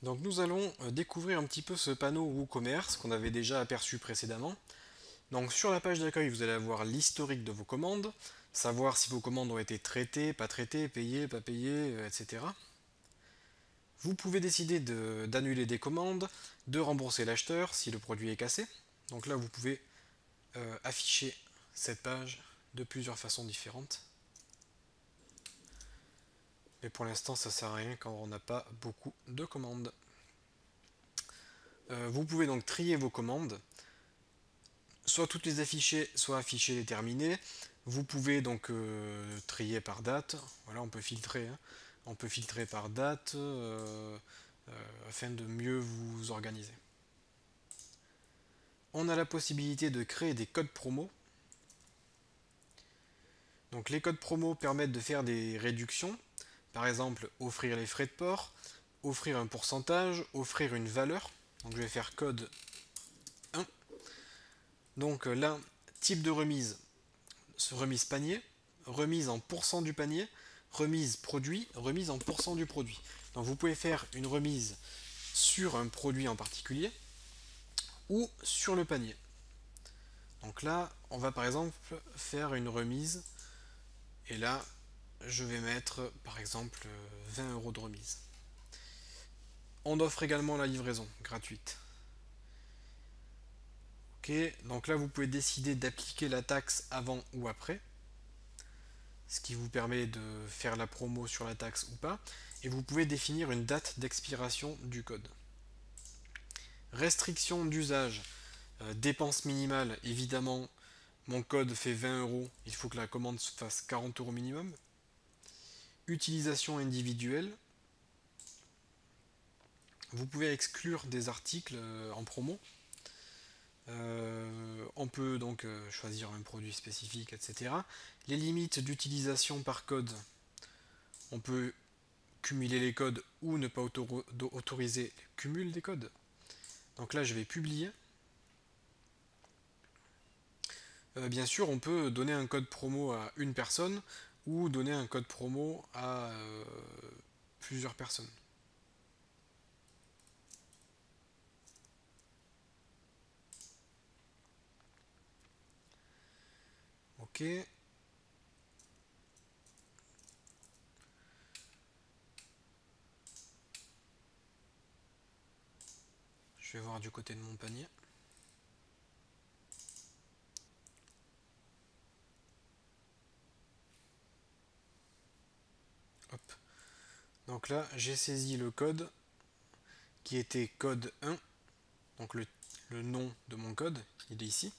Donc nous allons découvrir un petit peu ce panneau WooCommerce qu'on avait déjà aperçu précédemment. Donc sur la page d'accueil, vous allez avoir l'historique de vos commandes, savoir si vos commandes ont été traitées, pas traitées, payées, pas payées, etc. Vous pouvez décider d'annuler des commandes, de rembourser l'acheteur si le produit est cassé. Donc là, vous pouvez afficher cette page de plusieurs façons différentes. Mais pour l'instant, ça ne sert à rien quand on n'a pas beaucoup de commandes. Vous pouvez donc trier vos commandes, soit toutes les afficher, soit afficher les terminer. Vous pouvez donc trier par date. Voilà, on peut filtrer, hein. On peut filtrer par date afin de mieux vous organiser. On a la possibilité de créer des codes promo. Donc les codes promo permettent de faire des réductions. Par exemple, offrir les frais de port, offrir un pourcentage, offrir une valeur. Donc je vais faire code 1. Donc là, type de remise, remise panier, remise en pourcent du panier, remise produit, remise en pourcent du produit. Donc vous pouvez faire une remise sur un produit en particulier ou sur le panier. Donc là, on va par exemple faire une remise et là, je vais mettre par exemple 20 € de remise. On offre également la livraison gratuite. Ok, donc là vous pouvez décider d'appliquer la taxe avant ou après, ce qui vous permet de faire la promo sur la taxe ou pas, et vous pouvez définir une date d'expiration du code. Restriction d'usage, dépense minimale, évidemment, mon code fait 20 €, il faut que la commande se fasse 40 € minimum. Utilisation individuelle, vous pouvez exclure des articles en promo. On peut donc choisir un produit spécifique, etc. Les limites d'utilisation par code, on peut cumuler les codes ou ne pas autoriser le cumul des codes. Donc là, je vais publier. Bien sûr, on peut donner un code promo à une personne ou donner un code promo à plusieurs personnes. Ok. Je vais voir du côté de mon panier. Hop. Donc là, j'ai saisi le code qui était code 1. Donc le nom de mon code, il est ici.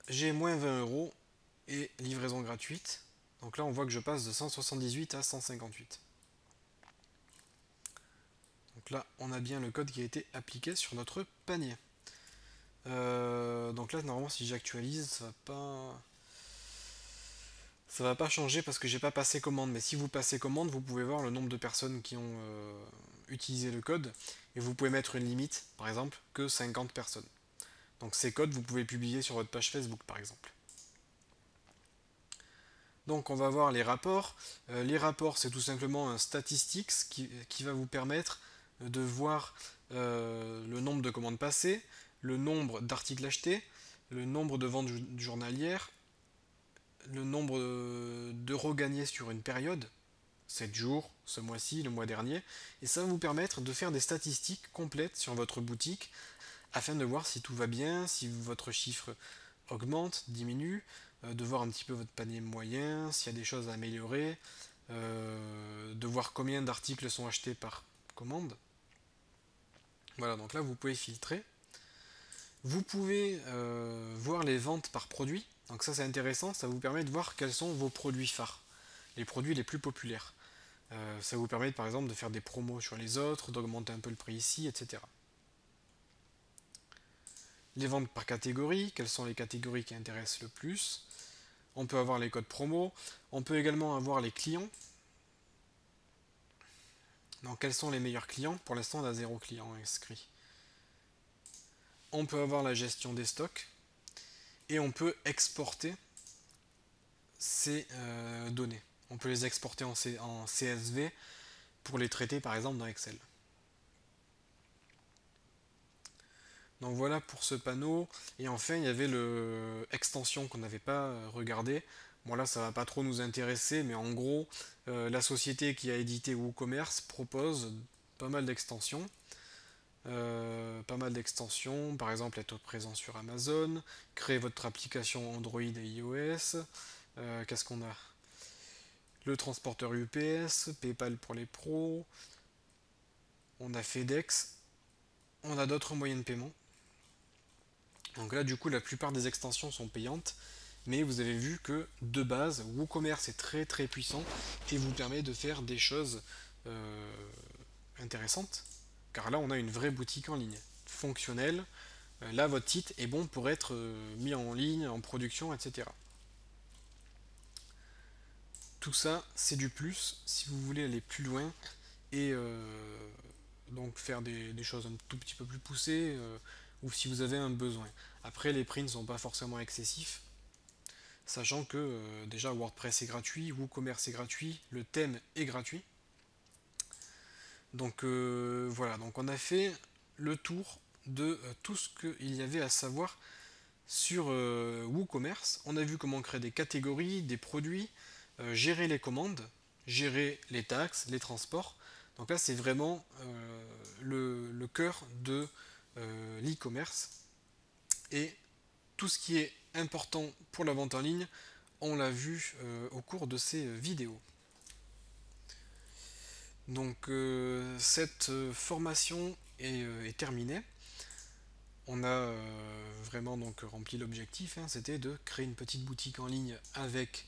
J'ai moins 20 € et livraison gratuite. Donc là, on voit que je passe de 178 à 158. Donc là, on a bien le code qui a été appliqué sur notre panier. Donc là, normalement, si j'actualise, ça va pas changer parce que j'ai pas passé commande. Mais si vous passez commande, vous pouvez voir le nombre de personnes qui ont utilisé le code et vous pouvez mettre une limite, par exemple, que 50 personnes. Donc ces codes, vous pouvez publier sur votre page Facebook, par exemple. Donc on va voir les rapports. Les rapports, c'est tout simplement un statistics qui va vous permettre de voir le nombre de commandes passées, le nombre d'articles achetés, le nombre de ventes journalières, le nombre d'euros gagnés sur une période, 7 jours, ce mois-ci, le mois dernier, et ça va vous permettre de faire des statistiques complètes sur votre boutique afin de voir si tout va bien, si votre chiffre augmente, diminue, de voir un petit peu votre panier moyen, s'il y a des choses à améliorer, de voir combien d'articles sont achetés par commande. Voilà, donc là vous pouvez filtrer. Vous pouvez voir les ventes par produit. Donc ça c'est intéressant, ça vous permet de voir quels sont vos produits phares, les produits les plus populaires. Ça vous permet par exemple de faire des promos sur les autres, d'augmenter un peu le prix ici, etc. Les ventes par catégorie, quelles sont les catégories qui intéressent le plus. On peut avoir les codes promo. On peut également avoir les clients. Donc quels sont les meilleurs clients? Pour l'instant on a 0 client inscrit. On peut avoir la gestion des stocks. Et on peut exporter ces données. On peut les exporter en CSV pour les traiter par exemple dans Excel. Donc voilà pour ce panneau. Et enfin, il y avait le extension qu'on n'avait pas regardé. Bon là, ça va pas trop nous intéresser, mais en gros, la société qui a édité WooCommerce propose pas mal d'extensions. Par exemple être présent sur Amazon, créer votre application Android et iOS. Qu'est-ce qu'on a? Le transporteur UPS, PayPal pour les pros, on a FedEx, on a d'autres moyens de paiement. Donc là, du coup, la plupart des extensions sont payantes, mais vous avez vu que de base, WooCommerce est très très puissant et vous permet de faire des choses euh, intéressantes. Car là, on a une vraie boutique en ligne, fonctionnelle. Là, votre site est bon pour être mis en ligne, en production, etc. Tout ça, c'est du plus si vous voulez aller plus loin et donc faire des choses un tout petit peu plus poussées ou si vous avez un besoin. Après, les prix ne sont pas forcément excessifs, sachant que déjà WordPress est gratuit, WooCommerce est gratuit, le thème est gratuit. Donc voilà, donc on a fait le tour de tout ce qu'il y avait à savoir sur WooCommerce. On a vu comment créer des catégories, des produits, gérer les commandes, gérer les taxes, les transports. Donc là, c'est vraiment le cœur de l'e-commerce. Et tout ce qui est important pour la vente en ligne, on l'a vu au cours de ces vidéos. Donc cette formation est terminée. On a vraiment donc rempli l'objectif, hein, c'était de créer une petite boutique en ligne avec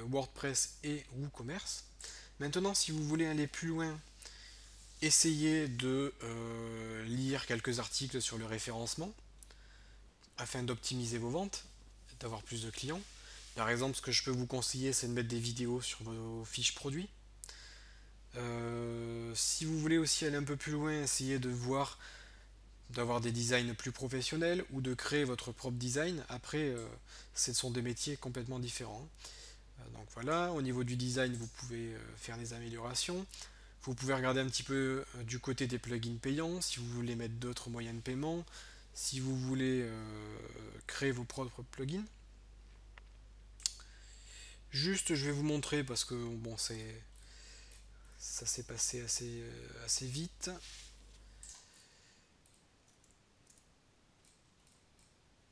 WordPress et WooCommerce. Maintenant, si vous voulez aller plus loin, essayez de lire quelques articles sur le référencement afin d'optimiser vos ventes, d'avoir plus de clients. Par exemple, ce que je peux vous conseiller, c'est de mettre des vidéos sur vos fiches produits. Si vous voulez aussi aller un peu plus loin, essayez de voir d'avoir des designs plus professionnels ou de créer votre propre design. Après, ce sont des métiers complètement différents. Donc voilà, au niveau du design, vous pouvez faire des améliorations. Vous pouvez regarder un petit peu du côté des plugins payants, si vous voulez mettre d'autres moyens de paiement, si vous voulez créer vos propres plugins. Juste, je vais vous montrer parce que bon, ça s'est passé assez vite.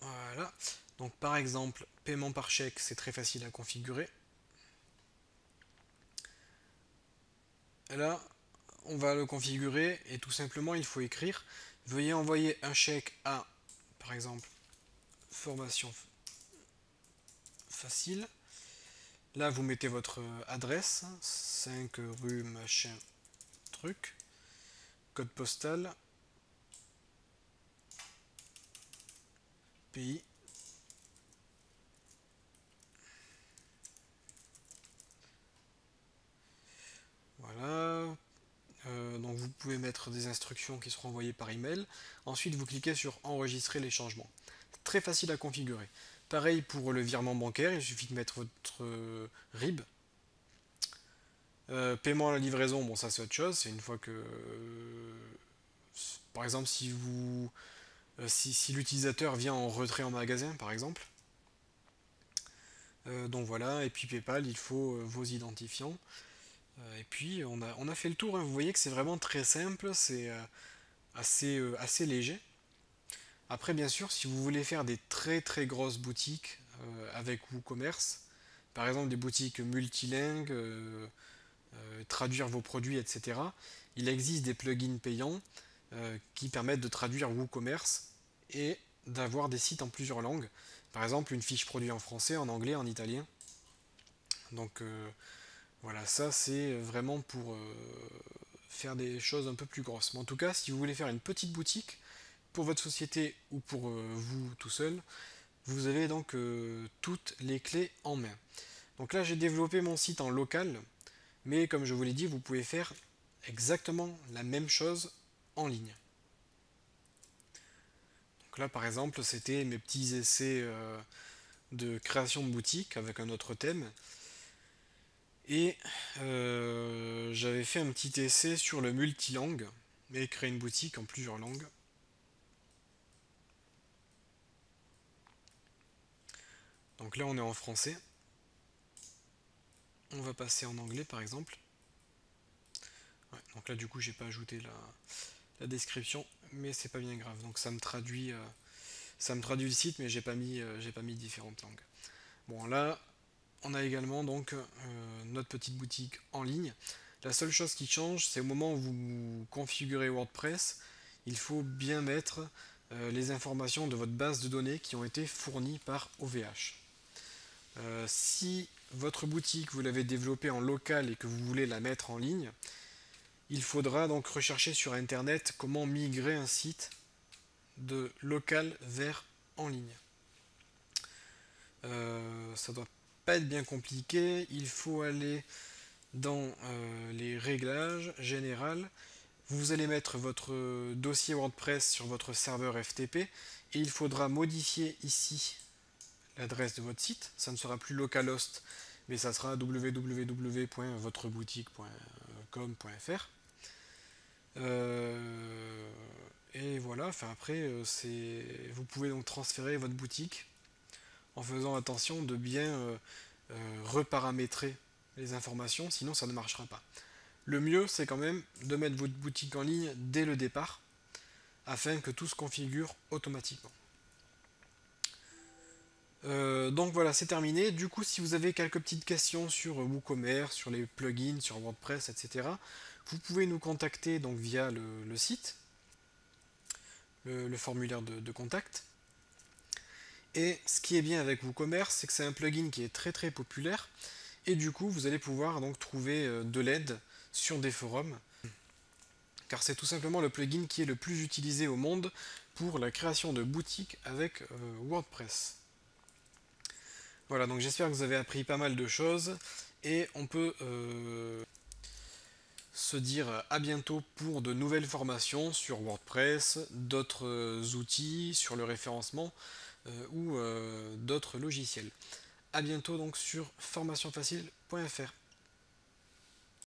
Voilà. Donc par exemple, paiement par chèque, c'est très facile à configurer. Là, on va le configurer et tout simplement, il faut écrire veuillez envoyer un chèque à, par exemple, formation facile. Là, vous mettez votre adresse, 5 rue machin truc, code postal, pays. Voilà. Donc vous pouvez mettre des instructions qui seront envoyées par email. Ensuite, vous cliquez sur enregistrer les changements. C'est très facile à configurer. Pareil pour le virement bancaire, il suffit de mettre votre RIB. Paiement à la livraison, bon ça c'est autre chose, c'est une fois que par exemple si l'utilisateur vient en retrait en magasin par exemple. Donc voilà, et puis PayPal, il faut vos identifiants. Et puis on a fait le tour, hein. Vous voyez que c'est vraiment très simple, c'est assez léger. Après bien sûr, si vous voulez faire des très très grosses boutiques avec WooCommerce, par exemple des boutiques multilingues, traduire vos produits, etc., il existe des plugins payants qui permettent de traduire WooCommerce et d'avoir des sites en plusieurs langues. Par exemple, une fiche produit en français, en anglais, en italien. Donc voilà, ça c'est vraiment pour faire des choses un peu plus grosses. Mais en tout cas, si vous voulez faire une petite boutique pour votre société ou pour vous tout seul, vous avez donc toutes les clés en main. Donc là, j'ai développé mon site en local, mais comme je vous l'ai dit, vous pouvez faire exactement la même chose en ligne. Donc là, par exemple, c'était mes petits essais de création de boutique avec un autre thème. Et j'avais fait un petit essai sur le multilangue, mais créer une boutique en plusieurs langues. Donc là on est en français. On va passer en anglais par exemple. Ouais, donc là du coup j'ai pas ajouté la description, mais c'est pas bien grave. Donc ça me traduit le site, mais j'ai pas mis différentes langues. Bon là on a également donc notre petite boutique en ligne. La seule chose qui change, c'est au moment où vous configurez WordPress, il faut bien mettre les informations de votre base de données qui ont été fournies par OVH. Si votre boutique vous l'avez développée en local et que vous voulez la mettre en ligne, il faudra donc rechercher sur internet comment migrer un site de local vers en ligne. Ça doit pas être bien compliqué, il faut aller dans les réglages générales, vous allez mettre votre dossier WordPress sur votre serveur FTP et il faudra modifier ici l'adresse de votre site. Ça ne sera plus localhost, mais ça sera www.votreboutique.com.fr. Et voilà, enfin après, vous pouvez donc transférer votre boutique en faisant attention de bien reparamétrer les informations, sinon ça ne marchera pas. Le mieux, c'est quand même de mettre votre boutique en ligne dès le départ, afin que tout se configure automatiquement. Donc voilà, c'est terminé. Du coup, si vous avez quelques petites questions sur WooCommerce, sur les plugins, sur WordPress, etc., vous pouvez nous contacter donc via le site, le formulaire de contact. Et ce qui est bien avec WooCommerce, c'est que c'est un plugin qui est très très populaire, et du coup, vous allez pouvoir donc trouver de l'aide sur des forums, car c'est tout simplement le plugin qui est le plus utilisé au monde pour la création de boutiques avec WordPress. Voilà, donc j'espère que vous avez appris pas mal de choses et on peut se dire à bientôt pour de nouvelles formations sur WordPress, d'autres outils, sur le référencement ou d'autres logiciels. A bientôt donc sur formationfacile.fr.